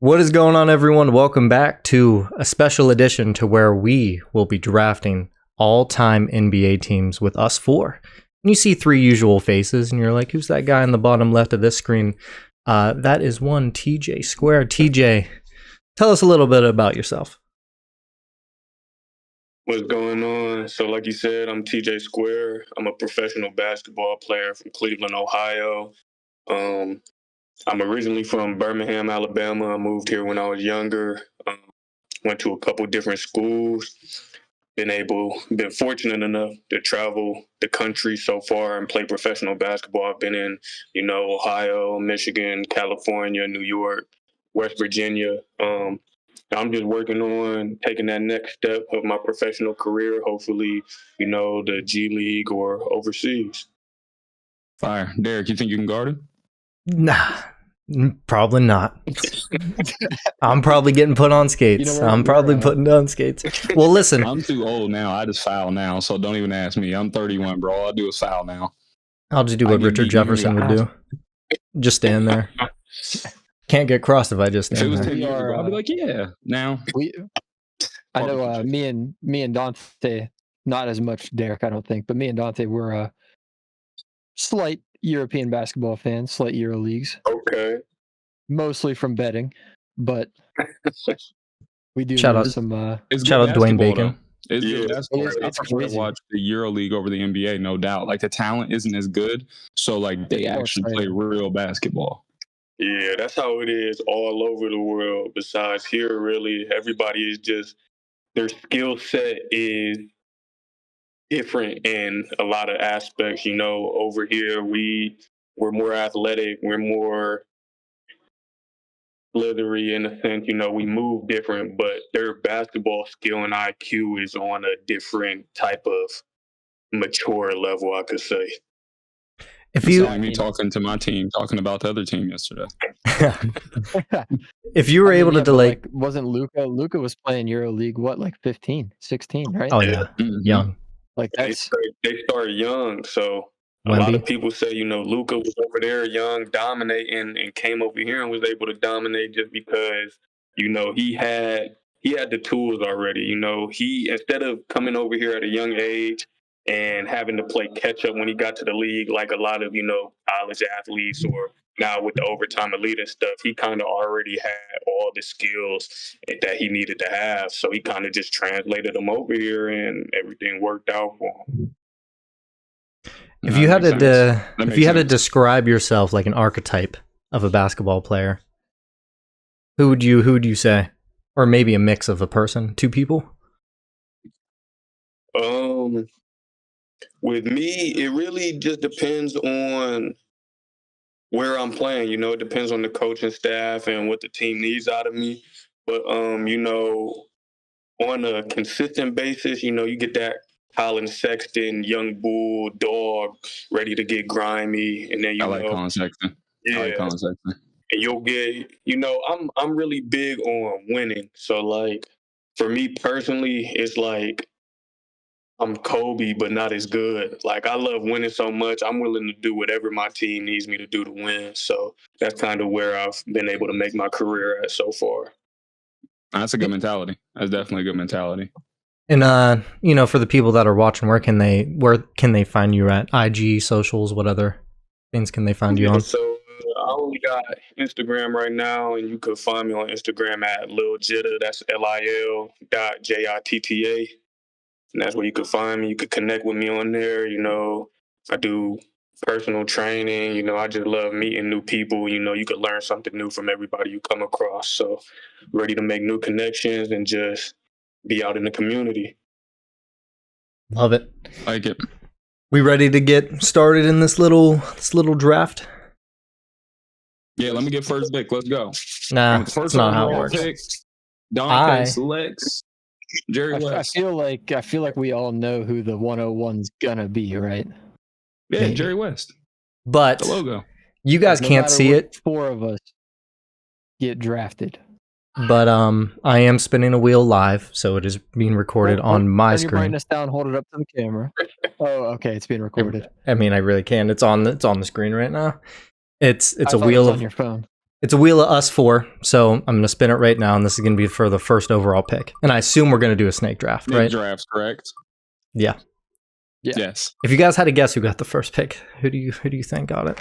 What is going on, everyone? Welcome back to a special edition to where we will be drafting all-time NBA teams with us four. And you see three usual faces, and you're like, who's that guy in the bottom left of this screen? That is one TJ Square. TJ, tell us a little bit about yourself. What's going on? So like you said, I'm TJ Square. I'm a professional basketball player from Cleveland, Ohio. I'm originally from Birmingham, Alabama. I moved here when I was younger. Went to a couple different schools. Been fortunate enough to travel the country so far and play professional basketball. I've been in, Ohio, Michigan, California, New York, West Virginia. I'm just working on taking that next step of my professional career, hopefully, the G League or overseas. Fire. Derrick, you think you can guard him? Nah, probably not. I'm probably getting put on skates. I'm probably putting down skates. Well, listen. I'm too old now. I just foul now, so don't even ask me. I'm 31, bro. All I do is foul now. I'll just do what Richard Jefferson would do. Just stand there. Can't get crossed if I just stand there. 10 years ago, I'll be like, yeah. Now I know me and Dontea, not as much Derrick, I don't think, but me and Dontea were slight European basketball fans, slight Euro leagues. Okay. Mostly from betting, but we do shout out some. Shout out Dwayne Bacon. It's prefer to watch the Euro League over the NBA, no doubt. Like the talent isn't as good, so like they actually play real basketball. Yeah, that's how it is all over the world. Besides here, really, everybody is just, their skill set is different in a lot of aspects. Over here, we're more athletic, we're more slithery in a sense. We move different, but their basketball skill and IQ is on a different type of mature level, I could say. If you me talking to my team, talking about the other team yesterday. If you were able to like wasn't Luka was playing Euro League, what, like 15, 16, right? Oh yeah, young. Like they start young, so a lot of people say, Luka was over there young, dominating, and came over here and was able to dominate just because, he had the tools already. He, instead of coming over here at a young age and having to play catch up when he got to the league, like a lot of, college athletes or now with the overtime elite and stuff, he kind of already had all the skills that he needed to have. So he kind of just translated them over here and everything worked out for him. If you had to describe yourself like an archetype of a basketball player, who would you say? Or maybe a mix of a person, two people? With me, it really just depends on where I'm playing. It depends on the coaching staff and what the team needs out of me. But on a consistent basis, you get that Colin Sexton, young bull, dog, ready to get grimy, and then I like Colin Sexton. Yeah, I like Colin Sexton. And you'll get, I'm really big on winning. So like for me personally, it's like I'm Kobe, but not as good. Like I love winning so much, I'm willing to do whatever my team needs me to do to win. So that's kind of where I've been able to make my career at so far. That's a good mentality. That's definitely a good mentality. And for the people that are watching, where can they find you at? IG, socials, what other things can they find you on? So I only got Instagram right now, and you can find me on Instagram at Lil Jitta. That's LIL.JITTA. And that's where you can find me. You can connect with me on there. I do personal training. I just love meeting new people. You can learn something new from everybody you come across. So ready to make new connections and just be out in the community. Love it. Like it. We ready to get started in this little draft? Yeah, let me get first pick. Let's go. Nah, that's not how it works. Dontea selects Jerry West. I feel like we all know who the 101's gonna be, right? Yeah, maybe. Jerry West. But the logo. You guys can't see it. 4 of us get drafted. But I am spinning a wheel live, so it is being recorded on my screen. Turn your brightness down, hold it up to the camera. Oh, okay, it's being recorded. I mean, I really can. It's on the screen right now. It's a wheel of on your phone. It's a wheel of us four, so I'm going to spin it right now, and this is going to be for the first overall pick. And I assume we're going to do a snake draft, Snake right? drafts, correct? Yeah. Yes. If you guys had to guess who got the first pick, who do you think got it?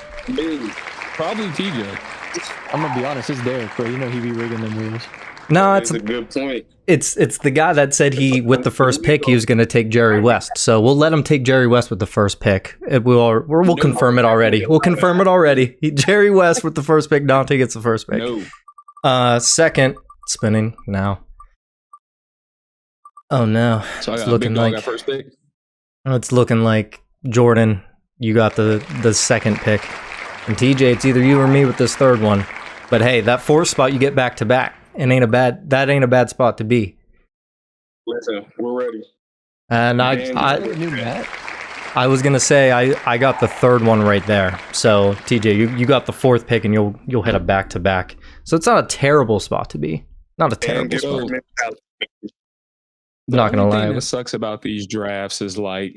Probably TJ. I'm gonna be honest, it's Derrick, bro. You know he be rigging them wheels. No, That's a good point. It's the guy that said with the first pick he was going to take Jerry West. So we'll let him take Jerry West with the first pick. We'll confirm it already. We'll confirm it already. Jerry West with the first pick. Dontea gets the first pick. No. Second, spinning now. Oh no, So it's looking like got first pick. it's looking like Jordan. You got the second pick, and TJ, it's either you or me with this third one. But hey, that fourth spot you get back to back. That ain't a bad spot to be. Listen, we're ready. And I was gonna say I got the third one right there. So TJ, you got the fourth pick, and you'll hit a back to back. So it's not a terrible spot to be. Not a terrible spot. Not gonna lie. The thing that sucks about these drafts is like,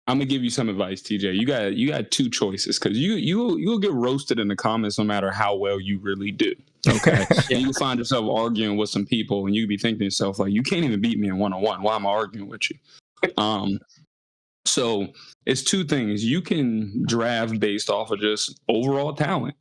I'm gonna give you some advice, TJ. You got two choices because you'll get roasted in the comments no matter how well you really do. Okay, and you find yourself arguing with some people, and you be thinking to yourself like, you can't even beat me in 1-on-1. Why am I arguing with you? So it's two things. You can draft based off of just overall talent,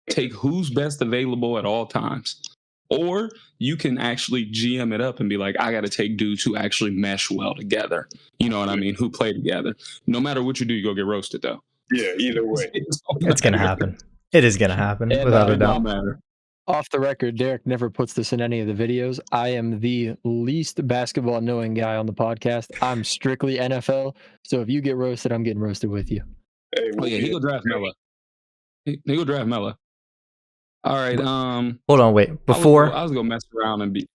take who's best available at all times. Or you can actually GM it up and be like, I got to take dudes who actually mesh well together. You know what I mean? Who play together. No matter what you do, you go get roasted, though. Yeah, either way. It's going to happen. It is going to happen, without a doubt. Matter. Off the record, Derrick never puts this in any of the videos. I am the least basketball knowing guy on the podcast. I'm strictly NFL. So if you get roasted, I'm getting roasted with you. Hey, he go draft Mella. He go draft Mella. All right. Hold on, wait. I was gonna mess around and be.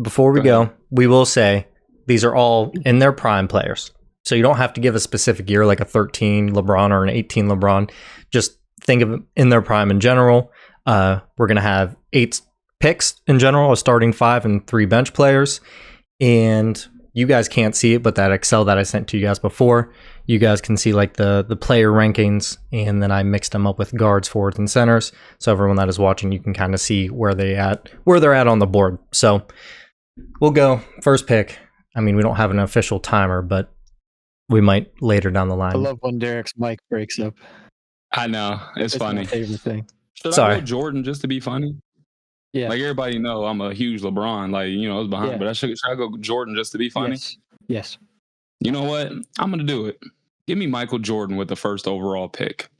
Before we go, we will say these are all in their prime players. So you don't have to give a specific year, like a 13 LeBron or an 18 LeBron. Just think of it in their prime in general. We're gonna have 8 picks in general, a starting 5 and 3 bench players. And you guys can't see it, but that Excel that I sent to you guys before, you guys can see like the player rankings, and then I mixed them up with guards, forwards, and centers. So everyone that is watching, you can kind of see where they're at on the board. So we'll go first pick. I mean, we don't have an official timer, but we might later down the line. I love when Derrick's mic breaks up. I know, it's funny. My favorite thing. Should I go Jordan just to be funny? Yeah. Like everybody know I'm a huge LeBron. Like, you know, I was behind, Yeah. but should I go Jordan just to be funny? Yes. You know what? I'm gonna do it. Give me Michael Jordan with the first overall pick.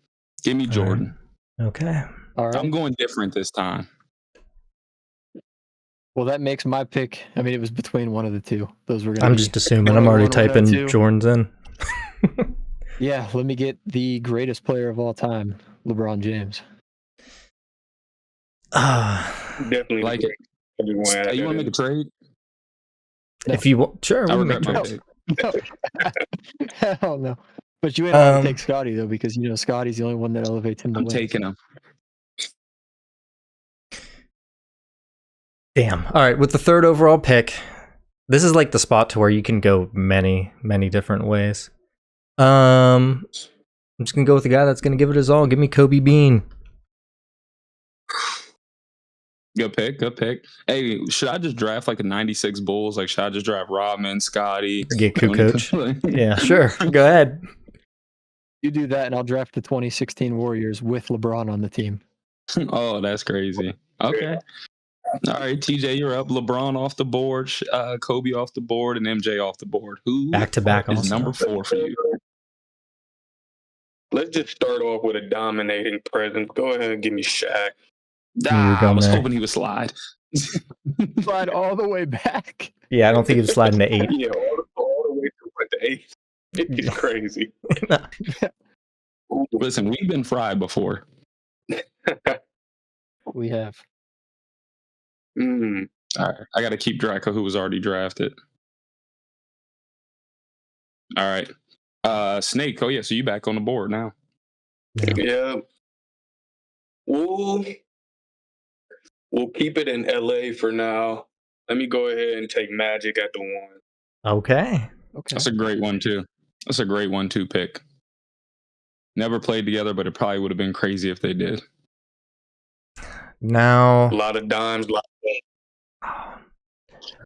Give me Jordan. Right. Okay. All right. I'm going different this time. Well, that makes my pick. I mean, it was between one of the two. Those were. I'm just assuming. I'm already typing Jordan's in. Yeah, let me get the greatest player of all time, LeBron James. Definitely like it. You want to make a trade? No. If you want, sure. I regret my pick. No. Hell no. But you ain't want to take Scotty though, because you know Scotty's the only one that elevates him to win. I'm taking him. Damn. All right, with the third overall pick, this is like the spot to where you can go many, many different ways. I'm just gonna go with the guy that's gonna give it his all. Give me Kobe Bean. Good pick. Hey, should I just draft like a 96 Bulls? Like, should I just draft Rodman, Scotty? Get coach. Yeah, sure. Go ahead. You do that, and I'll draft the 2016 Warriors with LeBron on the team. Oh, that's crazy. Okay. All right, TJ, you're up. LeBron off the board, Kobe off the board, and MJ off the board. Who back to back is number 4 for you? Let's just start off with a dominating presence. Go ahead and give me Shaq. I was hoping he would slide. Slide all the way back. Yeah, I don't think he was sliding to 8. Yeah, all the way to 8. It's crazy. Listen, we've been fried before. We have. All right, I got to keep track of who was already drafted. All right, Snake. Oh yeah, so you back on the board now? Yeah. We'll keep it in LA for now. Let me go ahead and take Magic at the 1. Okay. That's a great one too. That's a great 1-2 pick. Never played together, but it probably would have been crazy if they did. now A lot of dimes, a lot of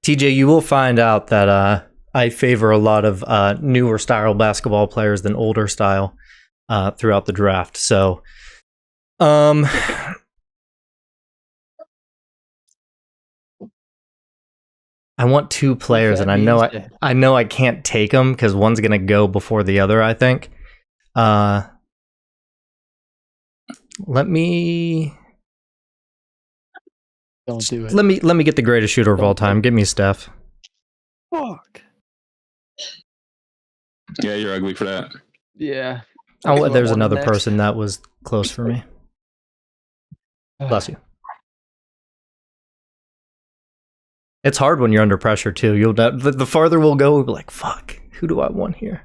TJ, you will find out that I favor a lot of newer style basketball players than older style throughout the draft. So, I want two players, and I know I can't take them because one's gonna go before the other. I think. Let me. Don't do it. Let me get the greatest shooter of all time. Give me Steph. Fuck. Yeah, you're ugly for that. Yeah. Oh, Okay, there's one another next. person that was close for me. Bless you. It's hard when you're under pressure too. You'll the farther we'll go, we'll be like, "Fuck, who do I want here?"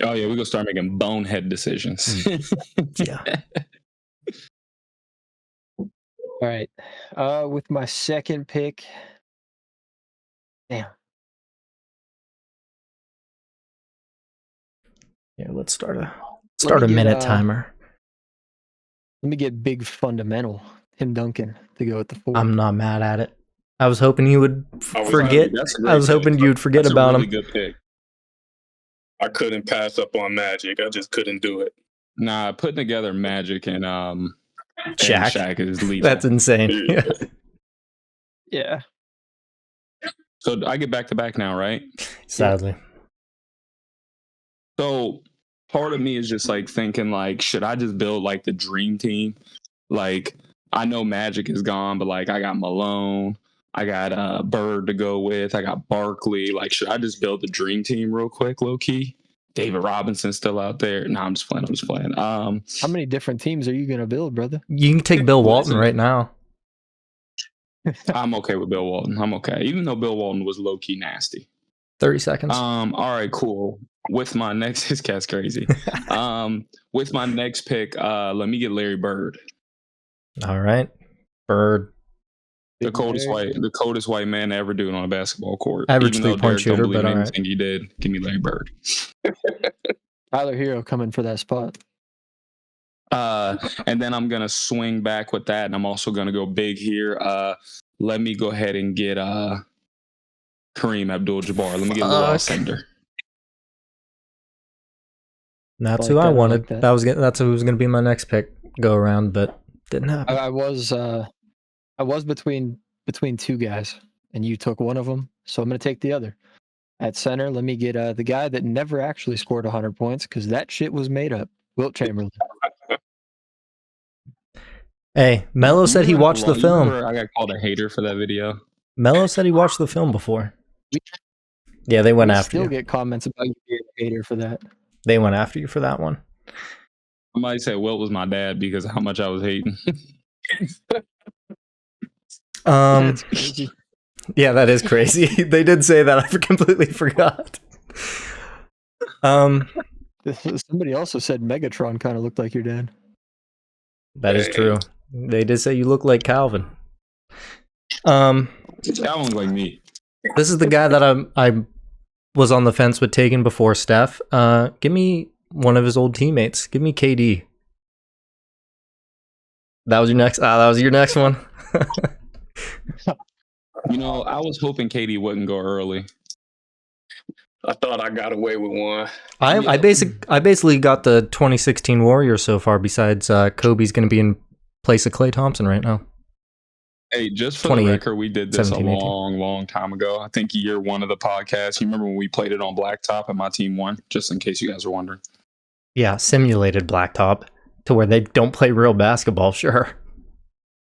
Oh yeah, we're gonna start making bonehead decisions. Yeah. All right. With my second pick. Damn. Yeah, let's start a minute timer. Let me get big fundamental Tim Duncan to go at the 4. I'm not mad at it. I was hoping you would forget. That's a great I was pick. hoping you'd forget That's about a really him. good pick. I couldn't pass up on Magic. I just couldn't do it. Nah, putting together Magic and Shaq is lethal. That's insane. Yeah. Yeah. So I get back to back now, right? Sadly. So part of me is just like thinking like, should I just build like the dream team? Like I know Magic is gone, but like I got Malone, I got Bird to go with, I got Barkley. Like, should I just build the dream team real quick, low key? David Robinson's still out there. No, I'm just playing. How many different teams are you gonna build, brother? You can take Bill Walton right now. I'm okay with Bill Walton. I'm okay, even though Bill Walton was low key nasty. 30 seconds. All right, cool. With my next, his cat's crazy. With my next pick, let me get Larry Bird. All right, Bird. The coldest white man to ever do it on a basketball court. Average Even though 3-point Derrick shooter, don't believe but all anything right. he did. Give me Larry Bird. Tyler Hero coming for that spot. And then I'm gonna swing back with that, and I'm also gonna go big here. Let me go ahead and get Kareem Abdul-Jabbar. Let me get Lou Alcindor. That's I who like I that, I wanted. like that. That's who was going to be my next pick. Go around, but didn't happen. I was between two guys, and you took one of them, so I'm gonna take the other. At center, let me get the guy that never actually scored 100 points because that shit was made up. Wilt Chamberlain. Hey, Melo said he watched the film. I got called a hater for that video. Melo said he watched the film before. Yeah, they went after Still you. get comments about you being a hater for that. They went after you for that one. I might say Wilt was my dad because of how much I was hating. That's crazy. Yeah, that is crazy. They did say that. I completely forgot. Somebody also said Megatron kind of looked like your dad. That is true. They did say you look like Calvin. Calvin looked like me. This is the guy that I was on the fence with taking before Steph. Give me one of his old teammates. Give me KD. That was your next. That was your next one. You know, I was hoping KD wouldn't go early. I thought I got away with one. I basically got the 2016 Warriors so far. Besides, Kobe's going to be in place of Klay Thompson right now. Hey, just for the record, we did this a long time ago. I think year one of the podcast. You remember when we played it on Blacktop and my team won? Just in case you guys are wondering. Yeah, simulated Blacktop to where they don't play real basketball. Sure.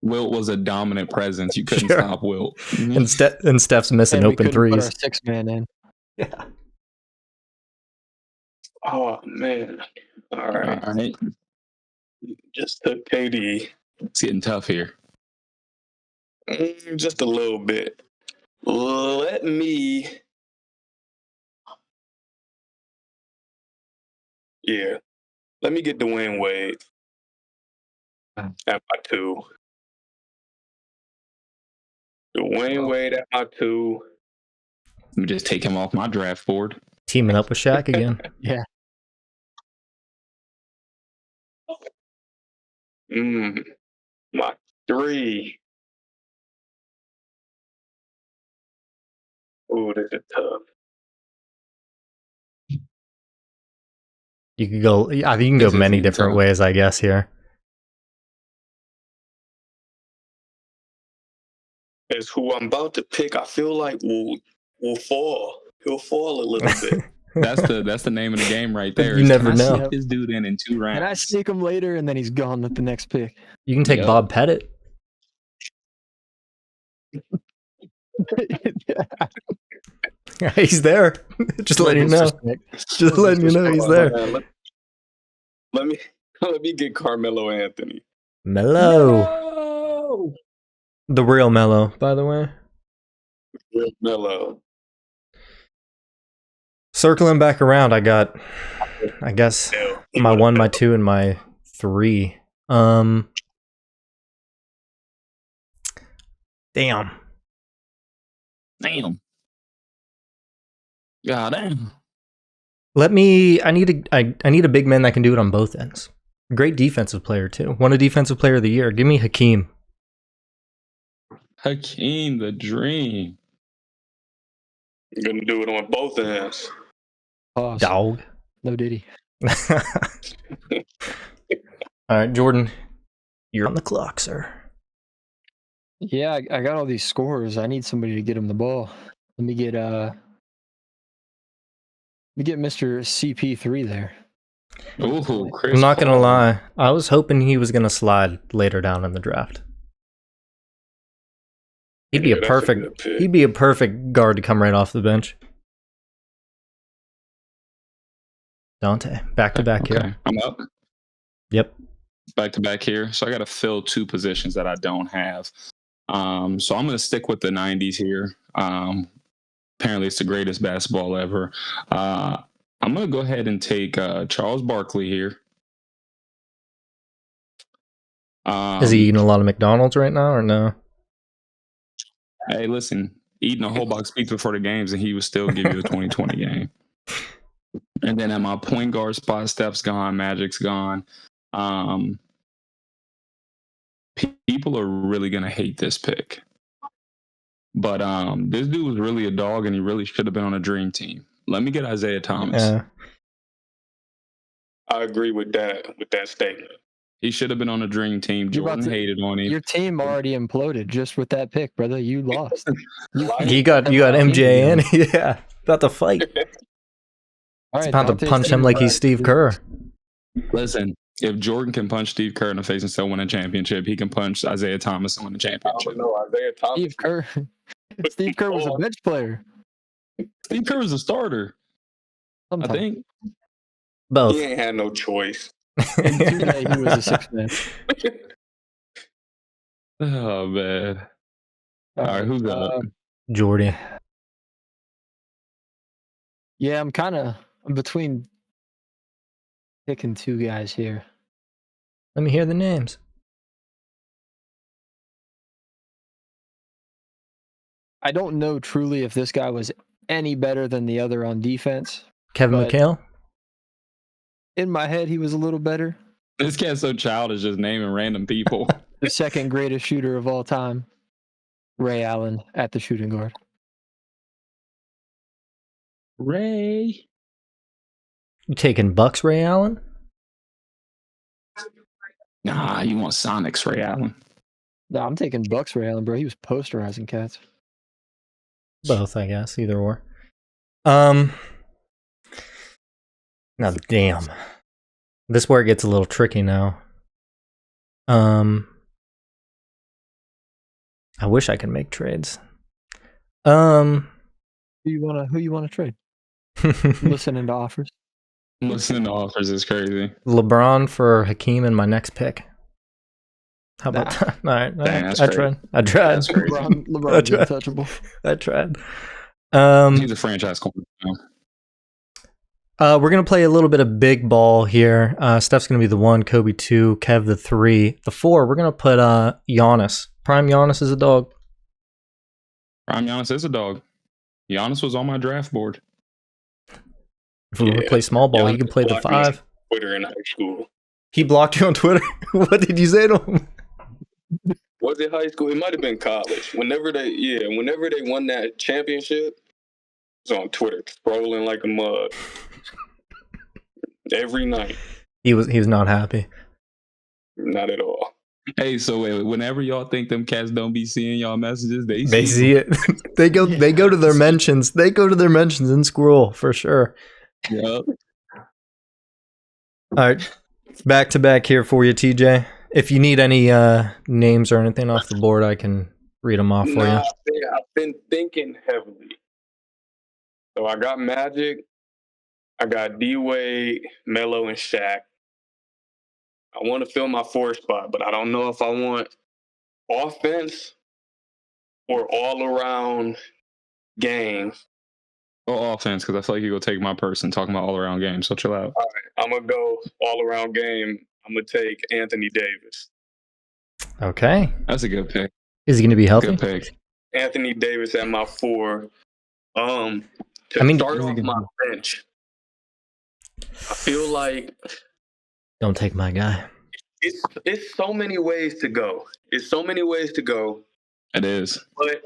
Wilt was a dominant presence. You couldn't stop Wilt. And Steph's missing open threes. Put our 6-man in. Yeah. Oh man! All right. Just took KD. It's getting tough here. Just a little bit. Let me. Yeah. Let me get Dwayne Wade at my 2. Dwayne Wade at my 2. Let me just take him off my draft board. Teaming up with Shaq again. Yeah. My 3. Ooh, this is tough. You could go. I think you can go This many isn't different tough. ways, I guess. Here, Is who I'm about to pick. I feel like will fall. He'll fall a little bit. That's the name of the game right there. You is, never can I know. sneak this dude in 2 rounds? And I sneak him later, and then he's gone at the next pick. You can take Yep. Bob Pettit. He's there. Just letting you know. Just letting you know he's there. Let me get Carmelo Anthony. Mello, the real Mello, by the way. Real Melo. Circling back around, I got, I guess, my 1, my 2, and my 3. Damn. God damn. I need a big man that can do it on both ends. Great defensive player too. Won a defensive player of the year. Give me Hakeem. Hakeem the Dream. You're gonna do it on both ends. Pause. Dog. No Diddy. All right, Jordan, you're on the clock, sir. Yeah, I got all these scores. I need somebody to get him the ball. Let me get Mr. CP3 there. Ooh, Chris I'm not gonna Paul. lie. I was hoping he was gonna slide later down in the draft. He'd be Yeah, a that's a perfect. good pick. He'd be a perfect guard to come right off the bench. Dontea, back to back Okay, here. I'm up. Yep. Back to back here. So I got to fill 2 positions that I don't have. So I'm going to stick with the 90s here. Apparently, it's the greatest basketball ever. I'm going to go ahead and take Charles Barkley here. Is he eating a lot of McDonald's right now or no? Hey, listen, eating a whole box of pizza before the games, and he would still give you a 2020 game. And then at my point guard spot, Steph's gone, Magic's gone. People are really going to hate this pick. But this dude was really a dog, and he really should have been on a dream team. Let me get Isaiah Thomas. Yeah. I agree with that statement. He should have been on a dream team. You're about Jordan to- hated on him. Your team already imploded just with that pick, brother. You lost. You got MJ in. Yeah. About to fight. All It's right, about to Dontea's punch him team like he's is Steve Kerr. Listen, if Jordan can punch Steve Kerr in the face and still win a championship, he can punch Isaiah Thomas and win a I championship. don't know. Isaiah Thomas. Steve Kerr. Steve Kerr was a bench player. Steve Kerr was a starter, I Sometimes. think. Both. He ain't had no choice. In 2K, he was a 6-man. Oh, man. All right, who's up? Jordy. Yeah, I'm between picking 2 guys here. Let me hear the names. I don't know truly if this guy was any better than the other on defense. Kevin But- McHale. In my head, he was a little better. This cat's so childish, just naming random people. The second greatest shooter of all time, Ray Allen at the shooting guard. Ray. You taking Bucks Ray Allen? Nah, you want Sonic's Ray Allen. No, I'm taking Bucks Ray Allen, bro. He was posterizing cats. Both, I guess. Either or. Now, damn. This is where it gets a little tricky now. I wish I could make trades. Who you wanna trade? Listening to offers. Listening to offers is crazy. LeBron for Hakeem in my next pick. How about Nah. that? All right. Dang, that's I crazy. tried. I tried. That's crazy. LeBron's That's right. untouchable. I tried. He's a franchise corner now. We're gonna play a little bit of big ball here. Steph's gonna be the 1, Kobe 2, Kev the 3, the 4. We're gonna put Giannis. Prime Giannis is a dog. Prime Giannis is a dog. Giannis was on my draft board. If we want to play small ball, he can play the Blocked me on 5. Twitter in high school. He blocked you on Twitter. What did you say to him? Was it high school? It might have been college. Whenever they won that championship, I was on Twitter scrolling like a mug every night. He was not happy. Not at all. Hey, so wait, whenever y'all think them cats don't be seeing y'all messages, they see it. They go to their mentions. They go to their mentions and scroll for sure. Yep. All right, back to back here for you, TJ. If you need any names or anything off the board, I can read them off for you. I've been thinking heavily. So I got Magic, I got D-Wade, Melo, and Shaq. I want to fill my 4 spot, but I don't know if I want offense or all-around game. Or offense, because I feel like you're going to take my person talking about all-around games, so chill out. All right, I'm going to go all-around game. I'm going to take Anthony Davis. Okay. That's a good pick. Is he going to be healthy? Good pick. Anthony Davis at my 4. Start off my bench, I feel like... Don't take my guy. It's so many ways to go. It is. But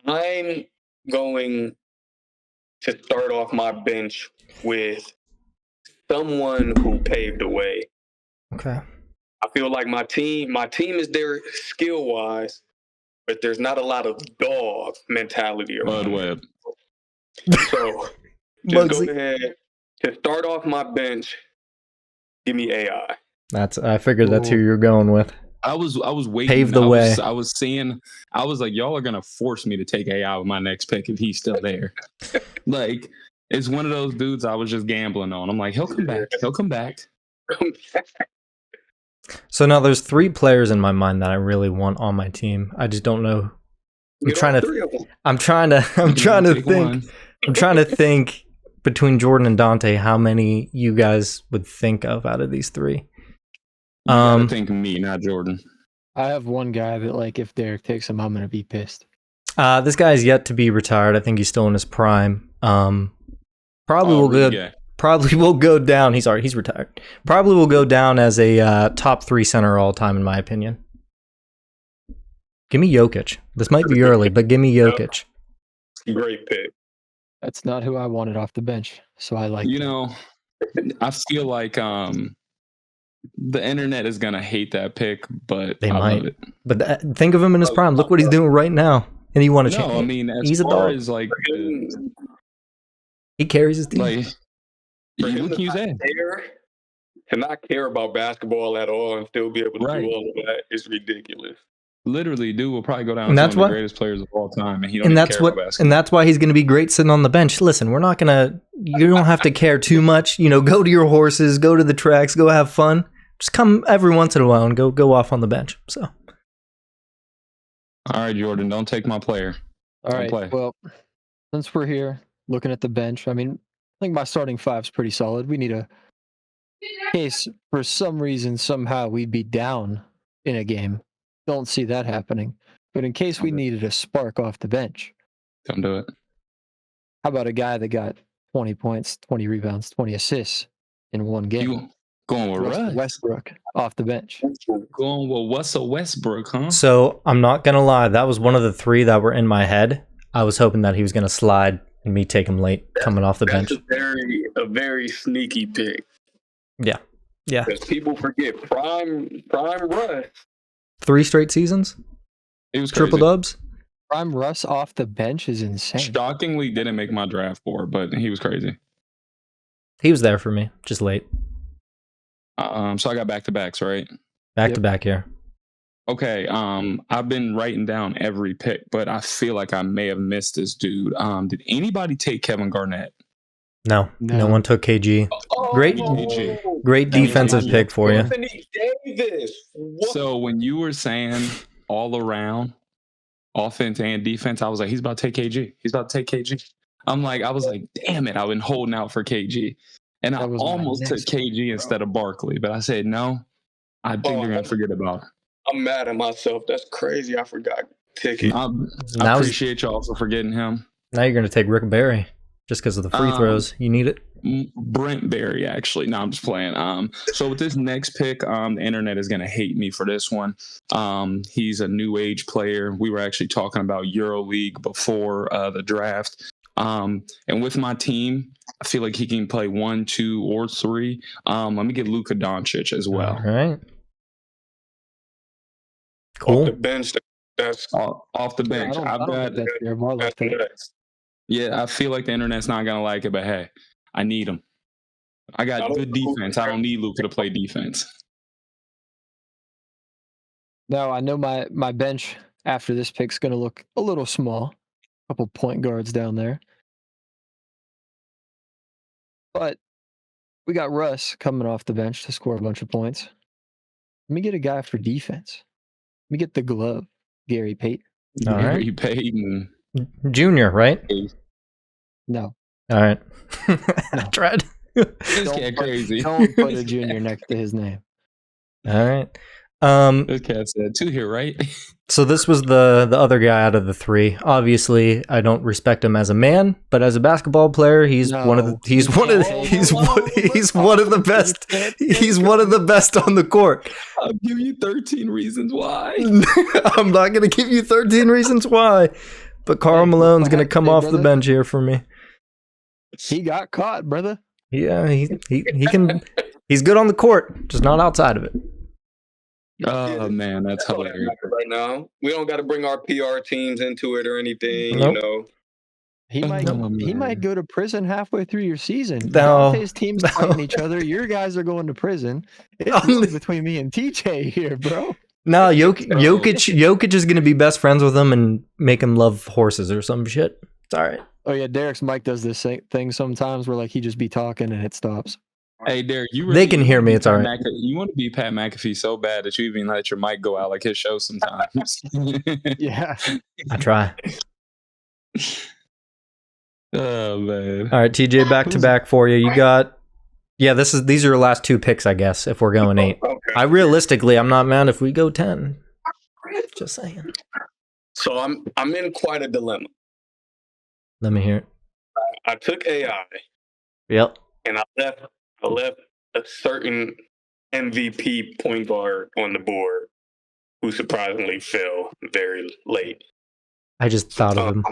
I'm going to start off my bench with someone who paved the way. Okay. I feel like my team is there skill-wise, but there's not a lot of dog mentality around. Bud Webb. So just go ahead. To start off my bench, give me AI. I figured that's who you're going with. I was waiting. Pave the way. I was like, y'all are gonna force me to take AI with my next pick if he's still there. Like, it's one of those dudes I was just gambling on. I'm like, he'll come back. He'll come back. So now there's 3 players in my mind that I really want on my team. I just don't know. I'm trying to think between Jordan and Dontea how many you guys would think of out of these 3. I think me, not Jordan. I have one guy that, like, if Derrick takes him, I'm gonna be pissed. This guy is yet to be retired. I think he's still in his prime. Probably will go down. He's retired. Probably will go down as a top 3 center all time, in my opinion. Give me Jokic. This might be early, but give me Jokic. Great pick. That's not who I wanted off the bench, so I like. I feel like the internet is gonna hate that pick, but they I might. love it. But think of him in his prime. Look what he's doing right now, and he won a championship. I mean, he's a dog. Like, he carries his team. Like, what can you say? To not care about basketball at all and still be able to do all of that is ridiculous. Literally, dude will probably go down as one of the greatest players of all time, and he don't care about basketball. And that's why he's going to be great sitting on the bench. Listen, we're not going to. You don't have to care too much. Go to your horses, go to the tracks, go have fun. Just come every once in a while and go off on the bench. So, all right, Jordan, don't take my player. All right. Well, since we're here looking at the bench, I mean, I think my starting 5's pretty solid. We need a case for some reason somehow we'd be down in a game. Don't see that happening. But in case we needed a spark off the bench. Don't do it. How about a guy that got 20 points, 20 rebounds, 20 assists in one game? You going with Russ? Westbrook off the bench. Going with Russell Westbrook, huh? So I'm not going to lie. That was one of the 3 that were in my head. I was hoping that he was going to slide and me take him late coming off the bench. A very sneaky pick. Yeah. Because people forget prime Russ. 3 straight seasons? It was crazy. Triple dubs? Prime Russ off the bench is insane. Shockingly didn't make my draft board, but he was crazy. He was there for me, just late. So I got back-to-backs, right? Back-to-back here. Okay, I've been writing down every pick, but I feel like I may have missed this dude. Did anybody take Kevin Garnett? No one took KG. Great defensive pick for you. Anthony Davis. So when you were saying all around offense and defense, I was like, he's about to take KG. I was like, damn it, I've been holding out for KG. And I almost took KG instead of Barkley, but I said, no, I think you're going to forget about it. I'm mad at myself. That's crazy. I forgot taking. I appreciate y'all for forgetting him. Now you're going to take Rick Barry just because of the free throws. You need it. Brent Berry, actually. No, I'm just playing. So with this next pick, the internet is gonna hate me for this one. He's a new age player. We were actually talking about EuroLeague before the draft. And with my team, I feel like he can play 1, 2, or 3. Let me get Luka Doncic as well. All right. Cool. Off the bench, that's Off the bench. I don't think that's terrible. I like that. next. Yeah, I feel like the internet's not gonna like it, but hey, I need him. I got good defense. I don't need Luka to play defense. No, I know my bench after this pick's going to look a little small. A couple point guards down there. But we got Russ coming off the bench to score a bunch of points. Let me get a guy for defense. Let me get the glove, Gary Payton. All right. Gary Payton. Junior, right? No. All right. I tried. This cat crazy. Don't put a junior next to his name. All right. This cat said 2 here, right? So this was the other guy out of the 3. Obviously, I don't respect him as a man, but as a basketball player, he's one of the best on the court. I'll give you 13 reasons why. I'm not going to give you 13 reasons why, but Karl Malone's going to come off the bench here for me. He got caught, brother. Yeah, he can. He's good on the court, just not outside of it. Oh man, that's hilarious. Right now, we don't got to bring our PR teams into it or anything. Nope. You know, He might go to prison halfway through your season. No. His team's fighting each other. Your guys are going to prison. It's really between me and TJ here, bro. No, Jokic is going to be best friends with him and make him love horses or some shit. It's all right. Oh yeah, Derrick's mic does this thing sometimes where like he just be talking and it stops. Hey, Derrick, they can hear me. It's all right. You want to be Pat McAfee so bad that you even let your mic go out like his show sometimes. Yeah, I try. Oh man! All right, TJ, back to back for you. You got, these are your last 2 picks, I guess. If we're going 8, okay. I'm not mad if we go 10. Just saying. So I'm in quite a dilemma. Let me hear it. I took AI. Yep. And I left a certain MVP point guard on the board who surprisingly fell very late. I just thought of him.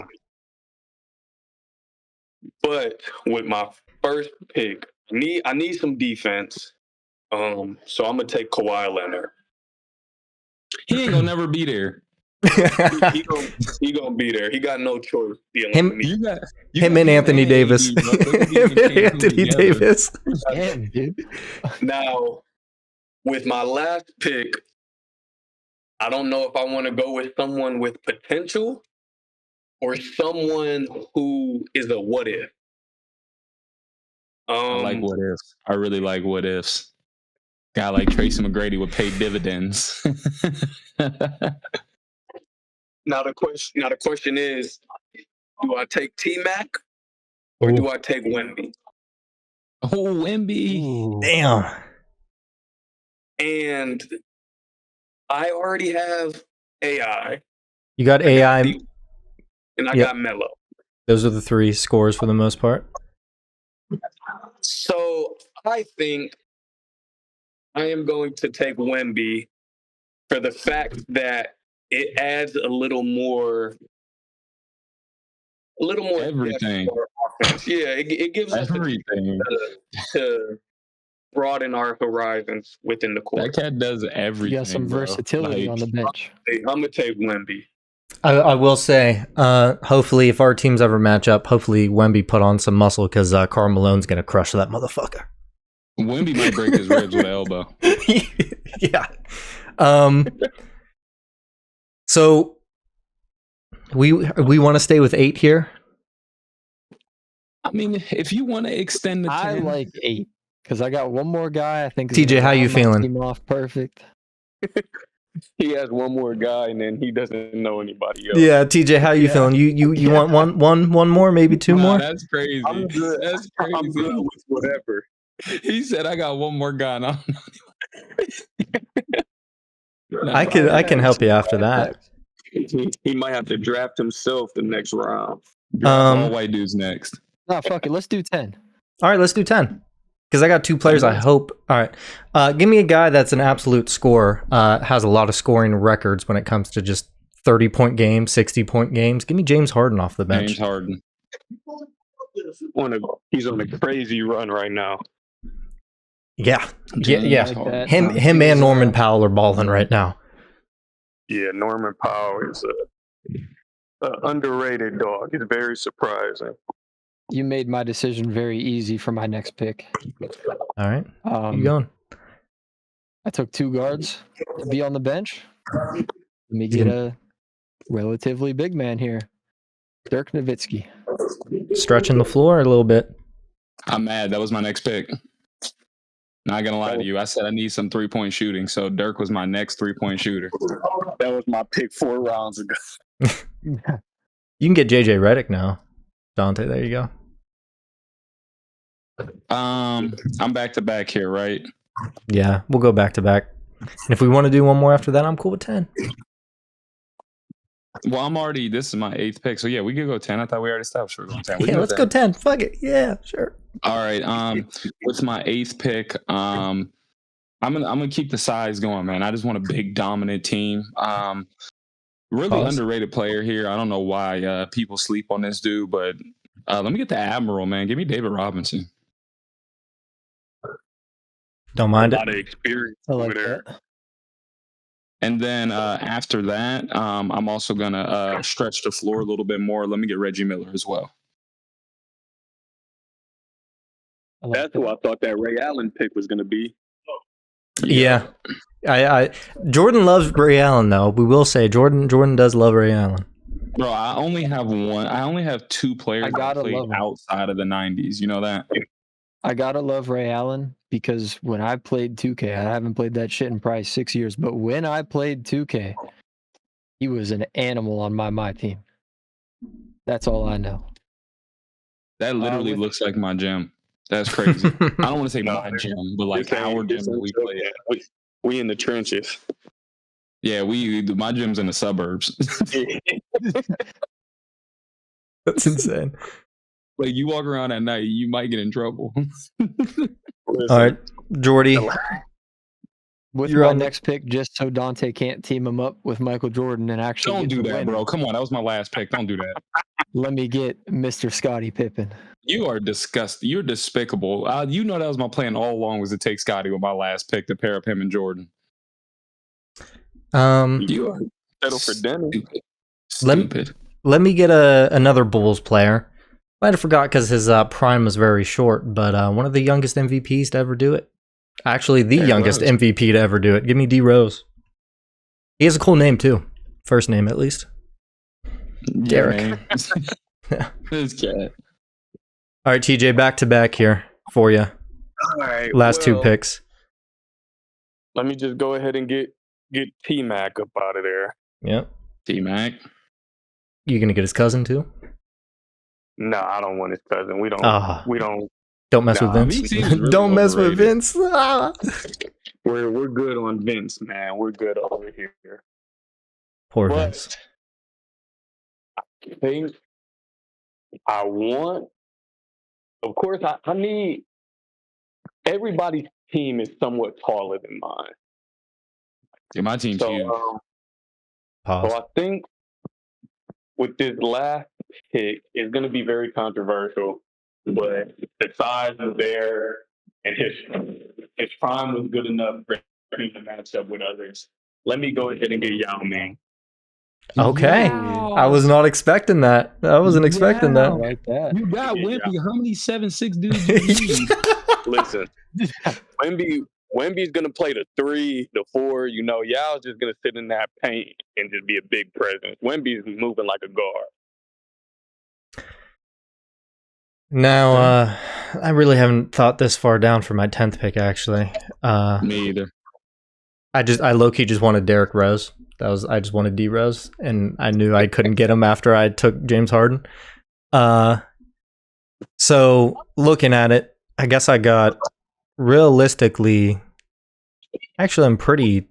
But with my first pick, I need some defense. So I'm gonna take Kawhi Leonard. He ain't gonna never be there. he gonna be there. He got no choice. Him and Anthony Davis. Davis. Damn, dude. Now, with my last pick, I don't know if I want to go with someone with potential or someone who is a what if. I like what ifs. I really like what ifs. Guy like Tracy McGrady would pay dividends. Now the question is, do I take T-Mac or do I take Wemby? Oh, Wemby. Damn. And I already have AI. You got AI. And I got Melo. Those are the 3 scores for the most part. So I think I am going to take Wemby for the fact that it adds a little more everything. Yeah, it gives us everything to broaden our horizons within the court. That cat does everything. You got some versatility on the bench. I'm gonna take Wemby. I will say, hopefully, if our teams ever match up, hopefully Wemby put on some muscle because Karl Malone's gonna crush that motherfucker. Wemby might break his ribs with an elbow. Yeah. So we want to stay with 8 here. I mean, if you want to extend the 10, I like 8 because I got one more guy. I think. TJ, how you feeling? Team off perfect. He has one more guy, and then he doesn't know anybody else. Yeah, TJ, how you feeling? You want one more, maybe 2 more? That's crazy. I'm good. That's crazy. I'm good with whatever. He said, "I got one more guy." And I can help you after that. He might have to draft himself the next round. All white dudes next. No, fuck it. Let's do 10. All right, let's do 10. Because I got 2 players I hope. All right. Give me a guy that's an absolute scorer, has a lot of scoring records when it comes to just 30-point games, 60-point games. Give me James Harden off the bench. James Harden. He's on a crazy run right now. Yeah. James like Harden. that. Him and Norman Powell are balling right now. Yeah, Norman Powell is a underrated dog. It's very surprising. You made my decision very easy for my next pick. All right. You going? I took 2 guards to be on the bench. Let me get a relatively big man here. Dirk Nowitzki. Stretching the floor a little bit. I'm mad. That was my next pick. Not gonna lie to you. I said I need some 3-point shooting, so Dirk was my next 3-point shooter. That was my pick 4 rounds ago. You can get JJ Redick now. Dontea, there you go. I'm back to back here, right? Yeah, we'll go back to back. And if we want to do one more after that, I'm cool with 10. Well, this is my 8th pick, so yeah, we could go 10. I thought we already stopped. Sure, going 10. Yeah, let's go 10. Fuck it. Yeah, sure. All right. With my 8th pick, I'm gonna keep the size going, man. I just want a big dominant team. Really underrated player here. I don't know why people sleep on this dude, but let me get the Admiral, man. Give me David Robinson. Don't mind A it. lot of experience I over like there. that. And then after that, I'm also gonna stretch the floor a little bit more. Let me get Reggie Miller as well. I like That's that. who I thought that Ray Allen pick was going to be. Yeah. I Jordan loves Ray Allen though. We will say Jordan does love Ray Allen. Bro, I only have 2 players I that gotta played love him. outside of the 90s. You know that? I gotta love Ray Allen because when I played 2K, I haven't played that shit in probably 6 years, but when I played 2K, he was an animal on my team. That's all I know. That literally with- looks like my gym. That's crazy. I don't want to say my gym, but like This ain't- our gym this that ain't we so play at. bad. We in the trenches. Yeah, my gym's in the suburbs. That's insane. Like you walk around at night, you might get in trouble. All right, Jordy. With You're my on the- next pick, just so Dontea can't team him up with Michael Jordan and actually Don't get do the that, win, bro. Come on, that was my last pick. Don't do that. let me get Mr. Scottie Pippen. You are disgusting. You're despicable. You know that was my plan all along, was to take Scotty with my last pick to pair up him and Jordan. You are Settle for Dennis. stupid. Let me get another Bulls player. Might have forgot because his prime was very short, but one of the youngest MVPs to ever do it. Actually, the youngest Rose. MVP to ever do it. Give me D Rose. He has a cool name too. First name at least. Derrick. This cat. All right, TJ, back to back here for you. All right. Last 2 picks. Let me just go ahead and get T-Mac up out of there. Yep. T-Mac. You gonna get his cousin too? No, I don't want his cousin. We don't. Don't mess with Nah, Vince. VT was really Don't mess with overrated. Vince. Ah. We're good on Vince, man. We're good over here. Poor But Vince. I think I want. Of course, I need. Everybody's team is somewhat taller than mine. Yeah, my team's So, huge. Pause. so I think with this last pick, it's going to be very controversial, but the size is there, and his prime was good enough for him to match up with others. Let me go ahead and get Yao Ming. Okay. I was not expecting that. I wasn't expecting I that. like that. You got Yeah. Wimpy. How many 7'6" dudes you need? Listen, Wemby's gonna play the 3, the 4. You know, Yao's just gonna sit in that paint and just be a big presence. Wemby's moving like a guard. Now, I really haven't thought this far down for my 10th pick, actually. Me either. I low-key just wanted Derrick Rose. I just wanted D Rose, and I knew I couldn't get him after I took James Harden. So looking at it, I guess I got realistically. Actually, I'm pretty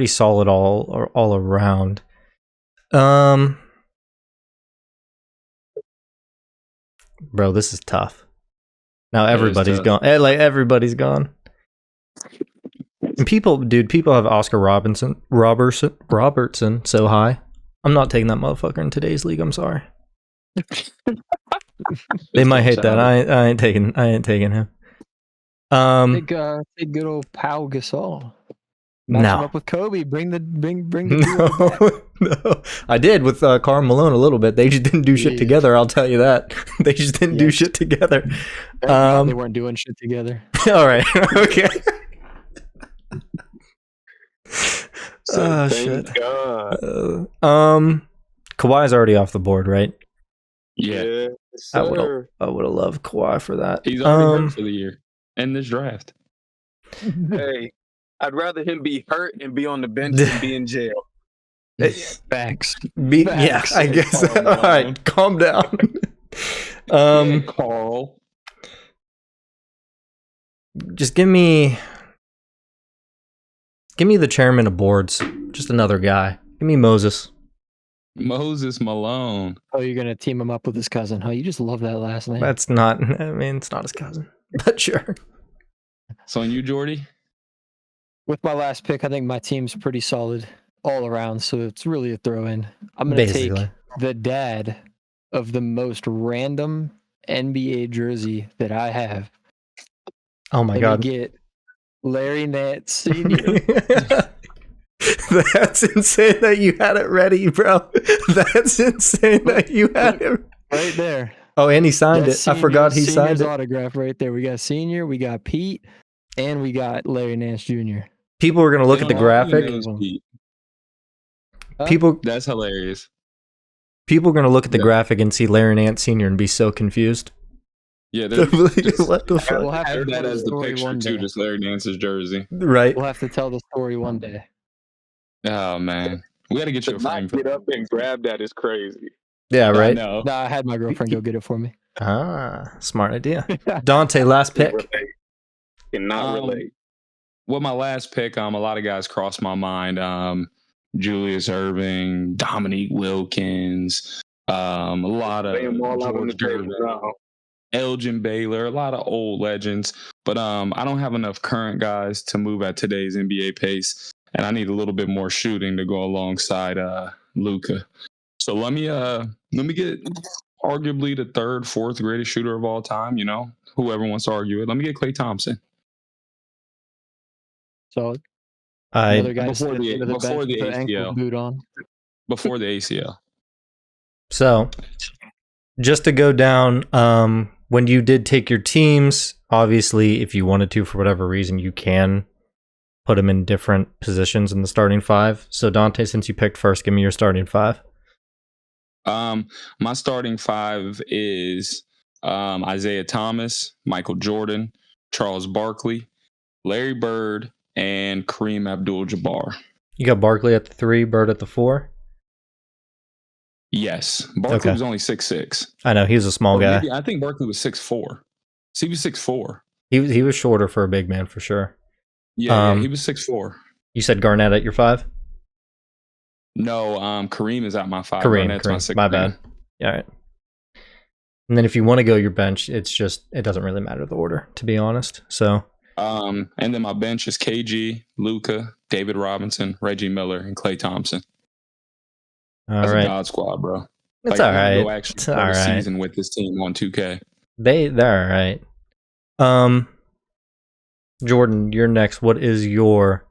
solid all around. Bro, this is tough. Now everybody's gone. Like everybody's gone. And people have Oscar Robertson so high. I'm not taking that motherfucker in today's league. I'm sorry. They might hate that. I ain't taking him. Take good old Pau Gasol. Match him up with Kobe. Bring the no. I did with Karl Malone a little bit. They just didn't do shit together. I'll tell you that. They just didn't do shit together. They weren't doing shit together. All right. Okay. So shit. thank God. Kawhi's already off the board, right? Yeah. I would have loved Kawhi for that. He's already hurt for the year and this draft. Hey, I'd rather him be hurt and be on the bench than be in jail. Facts. Yeah, I guess. All right, calm down. Carl. Just give me the chairman of boards. Just another guy. Give me Moses Malone. Oh, you're gonna team him up with his cousin, huh? You just love that last name. That's not. I mean, it's not his cousin, but sure. So, on you, Jordy? With my last pick, I think my team's pretty solid all around, so it's really a throw-in. I'm gonna take the dad of the most random NBA jersey that I have. Oh my God! Get Larry Nance Sr. That's insane that you had it ready, bro. That's insane that you had it right there. Oh, and he signed it. I forgot he signed it. Autograph right there. We got Senior, we got Pete, and we got Larry Nance Jr. People are gonna look at the graphic. That's hilarious. People are gonna look at the graphic and see Larry Nance Sr. and be so confused. Yeah, what the fuck? We'll have to that as the picture too, day. just Larry Nance's jersey. Right. We'll have to tell the story one day. Oh man, we got to get you a frame. Get up and grab that is crazy. Yeah, right. No, I had my girlfriend go get it for me. Smart idea. Dontea, last pick. Cannot relate. Well, my last pick, a lot of guys crossed my mind. Julius Erving, Dominique Wilkins, a lot of George Gervin, Elgin Baylor, a lot of old legends. But I don't have enough current guys to move at today's NBA pace, and I need a little bit more shooting to go alongside Luka. So let me get arguably the third, fourth greatest shooter of all time. You know, whoever wants to argue it. Let me get Klay Thompson. So before the ACL. Boot on. Before the ACL. So, just to go down, when you did take your teams, obviously, if you wanted to, for whatever reason, you can put them in different positions in the starting five. So, Dontea, since you picked first, give me your starting five. My starting five is Isaiah Thomas, Michael Jordan, Charles Barkley, Larry Bird, and Kareem Abdul-Jabbar. You got Barkley at the 3, Bird at the 4? Yes. Barkley was only 6'6". I know, he was a small guy. I think Barkley was 6'4". So he was 6'4". He was shorter for a big man, for sure. Yeah, he was 6'4". You said Garnett at your 5? No, Kareem is at my 5. Kareem. My 6. My bad. Yeah, all right. And then if you want to go your bench, it doesn't really matter the order, to be honest. So... and then my bench is KG, Luka, David Robinson, Reggie Miller, and Klay Thompson. That's a God squad, bro. It's all right. Go actually start a season with this team on 2K. They're all right. Jordan, you're next. What is your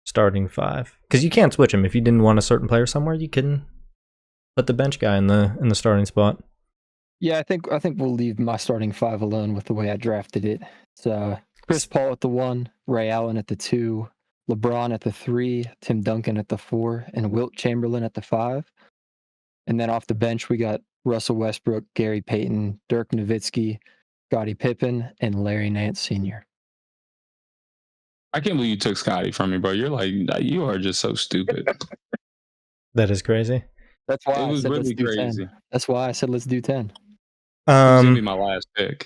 starting 5? Because you can't switch them. If you didn't want a certain player somewhere, you can put the bench guy in the starting spot. Yeah, I think we'll leave my starting 5 alone with the way I drafted it. It's Chris Paul at the 1, Ray Allen at the 2, LeBron at the 3, Tim Duncan at the 4, and Wilt Chamberlain at the 5. And then off the bench, we got Russell Westbrook, Gary Payton, Dirk Nowitzki, Scottie Pippen, and Larry Nance Sr. I can't believe you took Scottie from me, bro. You are just so stupid. That is crazy. That's why I said let's do 10. That's why I said let's do 10. It was gonna be my last pick.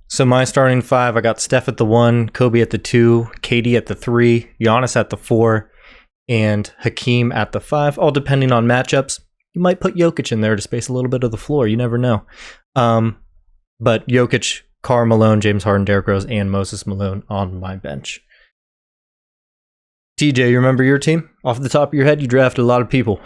So my starting 5, I got Steph at the 1, Kobe at the 2, KD at the 3, Giannis at the 4, and Hakeem at the 5, all depending on matchups. You might put Jokic in there to space a little bit of the floor. You never know. But Jokic Karl Malone, James Harden, Derrick Rose, and Moses Malone on my bench. TJ, you remember your team? Off the top of your head, you drafted a lot of people.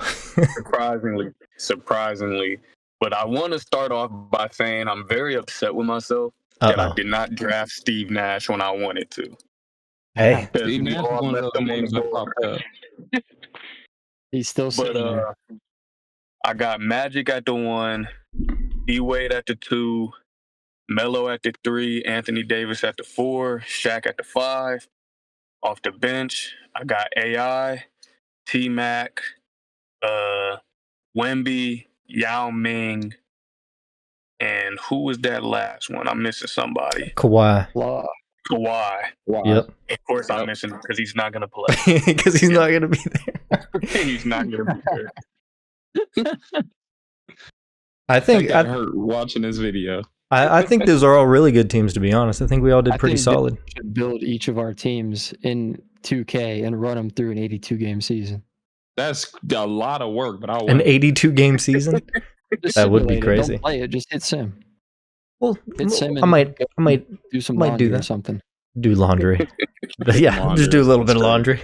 Surprisingly. But I want to start off by saying I'm very upset with myself that I did not draft Steve Nash when I wanted to. Hey. Steve Nash is one of those names that popped up. He's still sitting there. I got Magic at the 1, D-Wade at the 2, Melo at the 3, Anthony Davis at the 4, Shaq at the 5. Off the bench, I got AI, T-Mac, Wemby, Yao Ming, and who was that last one? I'm missing somebody. Kawhi. Yep. Of course, I'm missing because he's not going to play. Because he's not going to be there. He's not going to be there. I think I hurt watching this video. I think those are all really good teams, to be honest. I think we all did pretty solid. We should build each of our teams in 2K and run them through an 82-game season. That's a lot of work, but an 82-game season? That would be crazy. Don't play it, just hit sim. Well, hit sim I might do some laundry do that. or something. Do laundry. Yeah, just do a little bit of laundry.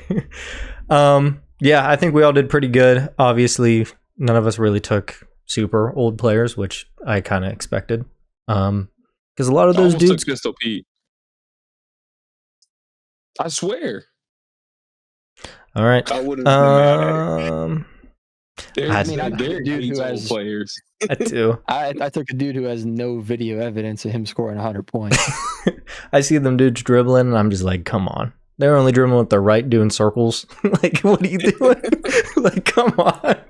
Yeah, I think we all did pretty good. Obviously, none of us really took super old players, which I kind of expected. Because a lot of those dudes took Pistol Pete. I swear. All right. I wouldn't have I took a dude who has players. I do. I took a dude who has no video evidence of him scoring 100 points. I see them dudes dribbling, and I'm just like, come on. They're only dribbling with their right, doing circles. Like, what are you doing? Like, come on.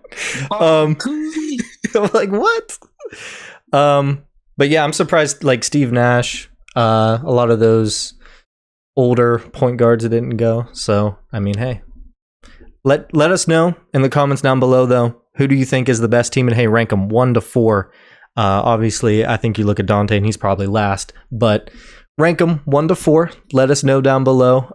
I'm like, what? But yeah, I'm surprised. Like Steve Nash, a lot of those older point guards that didn't go. So I mean, hey, let us know in the comments down below, though. Who do you think is the best team? And hey, rank them 1 to 4. Obviously, I think you look at Dontea, and he's probably last. But rank them 1 to 4. Let us know down below.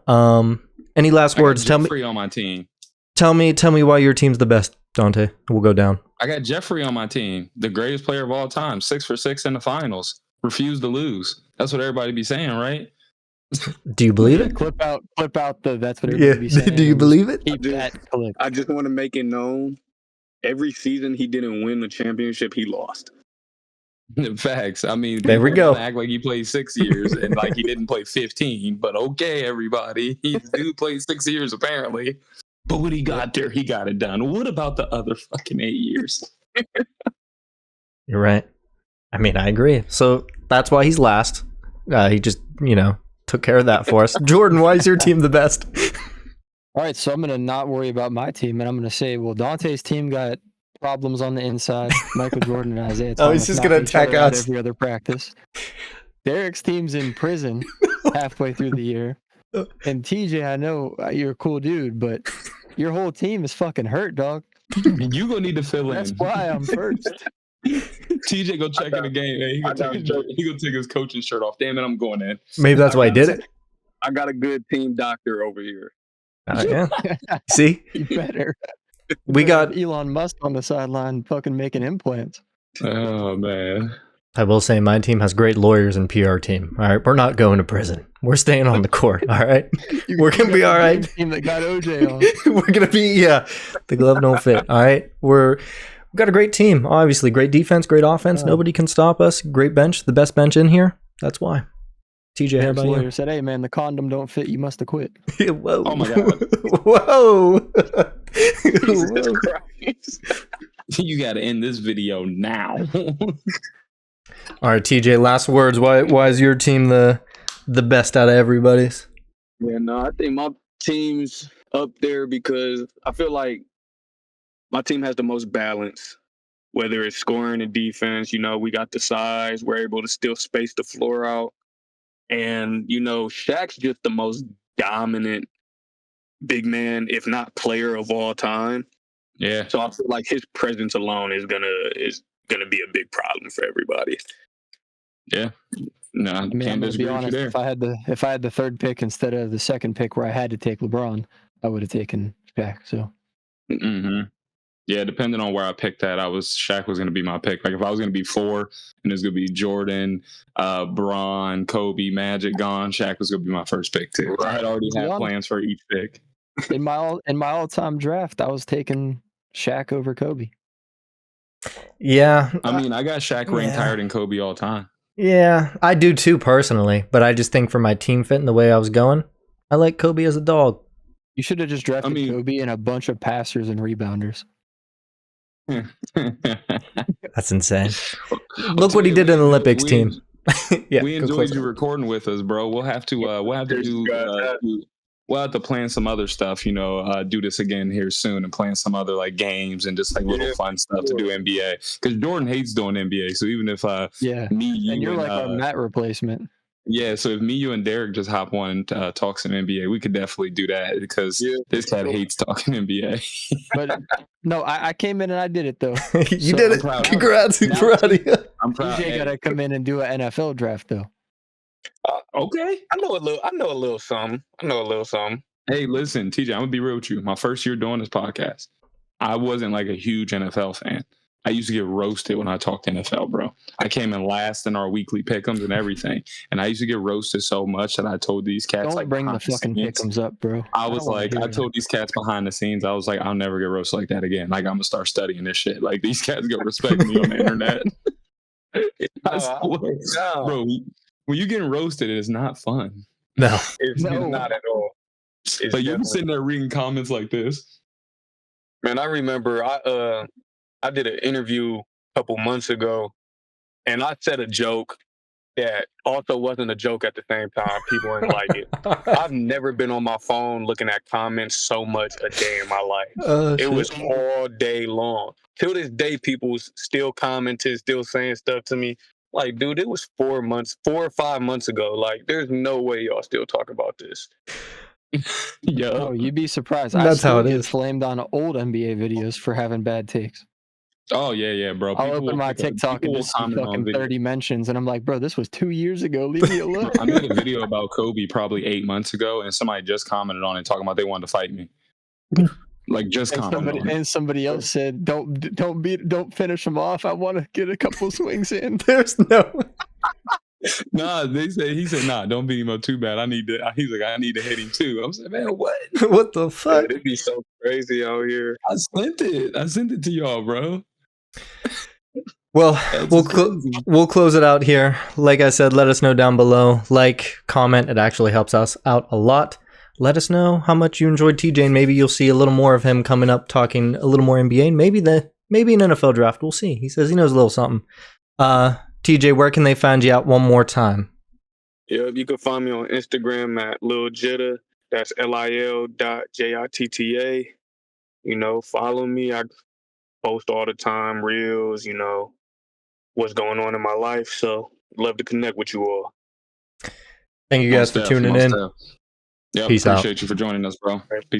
Any last words? Tell me on my team. Tell me why your team's the best, Dontea. We'll go down. I got Jeffrey on my team, the greatest player of all time, 6 for 6 in the finals, refused to lose. That's what everybody be saying, right? Do you believe it? Clip out the that's what everybody be saying. Do you believe it? Keep that clip. I just want to make it known, every season he didn't win the championship, he lost. Facts. I mean, there we go. Act like he played 6 years and like he didn't play 15, but okay, everybody, he do play 6 years apparently. But when he got there, he got it done. What about the other fucking 8 years? You're right. I mean, I agree. So that's why he's last. He just, took care of that for us. Jordan, why is your team the best? All right, so I'm going to not worry about my team, and I'm going to say, well, Dontea's team got problems on the inside. Michael Jordan and Isaiah Thomas. Oh, he's just going to attack us. Every other practice. Derrick's team's in prison halfway through the year. And TJ, I know you're a cool dude, but your whole team is fucking hurt, dog. You gonna need to fill in. That's why I'm first. TJ go check in the game. Hey, he gonna take his coaching shirt off. Damn it, I'm going in. Maybe that's why he did it. I got a good team doctor over here. Yeah. See? You better. We got Elon Musk on the sideline fucking making implants. Oh, man. I will say my team has great lawyers and PR team. All right, we're not going to prison. We're staying on the court. All right, we're gonna be all right. Team that got OJ on. We're gonna be the glove don't fit. All right, we've got a great team. Obviously, great defense, great offense. Nobody can stop us. Great bench, the best bench in here. That's why. TJ, how about you? Lawyer said, "Hey man, the condom don't fit. You must have quit." Whoa! Oh my god! Whoa! Jesus Christ! You got to end this video now. All right, TJ. Last words. Why is your team the best out of everybody's? Yeah, no, I think my team's up there because I feel like my team has the most balance. Whether it's scoring and defense, we got the size. We're able to still space the floor out, and Shaq's just the most dominant big man, if not player of all time. Yeah. So I feel like his presence alone is gonna be a big problem for everybody. Yeah. No, I mean, I'm gonna be honest. If I had the third pick instead of the second pick, where I had to take LeBron, I would have taken Shaq. So. Mm-hmm. Yeah, depending on where I picked that, Shaq was going to be my pick. Like if I was going to be 4, and it's going to be Jordan, Bron, Kobe, Magic gone, Shaq was going to be my first pick too. I had already had plans for each pick. In my all-time draft, I was taking Shaq over Kobe. Yeah. I mean, I got Shaq ranked higher than Kobe all time. Yeah, I do too personally, but I just think for my team fit and the way I was going, I like Kobe as a dog. You should have just drafted Kobe and a bunch of passers and rebounders. That's insane. Look what he did in the Olympics team. Yeah, we enjoyed you recording with us, bro. We'll have to we'll have to plan some other stuff, do this again here soon and plan some other like games and just like little fun stuff to do NBA. Because Jordan hates doing NBA. So even if me, you, and you're like our Matt replacement. Yeah, so if me, you, and Derrick just hop on and talk some NBA, we could definitely do that because this cat hates talking NBA. But no, I came in and I did it though. You did it. Congrats, I'm proud of you. I'm proud. DJ got to come in and do an NFL draft though. Okay, I know a little something. Hey, listen, TJ, I'm gonna be real with you. My first year doing this podcast, I wasn't like a huge NFL fan. I used to get roasted when I talked NFL, bro. I came in last in our weekly pick'ems and everything, and I used to get roasted so much that I told these cats, don't bring the fucking pick'ems up, bro. I told these cats behind the scenes, I was like, I'll never get roasted like that again. Like I'm gonna start studying this shit. Like these cats go respect me on the internet. Bro, when you're getting roasted, it's not fun. No, it's not at all. Like you're sitting there reading comments like this. Man, I remember I did an interview a couple months ago, and I said a joke that also wasn't a joke at the same time. People didn't like it. I've never been on my phone looking at comments so much a day in my life. It was all day long. Till this day, people still commenting, still saying stuff to me. Like, dude, it was 4 or 5 months ago. Like, there's no way y'all still talk about this. Yeah, oh, you'd be surprised. That's how it is. Flamed on old NBA videos for having bad takes. Oh yeah, bro. I'll open my TikTok and just see fucking 30 mentions, and I'm like, bro, this was 2 years ago. Leave me alone. I made a video about Kobe probably 8 months ago, and somebody just commented on it talking about they wanted to fight me. Like just commented. And somebody else said, don't finish him off. I want to get a couple swings in. There's no. Nah, he said, nah, don't beat him up too bad. He's like, I need to hit him too. I'm saying, man, what? What the fuck? It'd be so crazy out here. I sent it to y'all, bro. Well, we'll close it out here. Like I said, let us know down below. Like, comment. It actually helps us out a lot. Let us know how much you enjoyed TJ, and maybe you'll see a little more of him coming up, talking a little more NBA. Maybe an NFL draft. We'll see. He says he knows a little something. TJ, where can they find you out one more time? Yeah, you can find me on Instagram at Lil Jitta. That's LIL.JITTA. Follow me. I post all the time, reels, what's going on in my life. So love to connect with you all. Thank you guys for tuning in. Yeah, Peace out. Appreciate you for joining us, bro. Peace.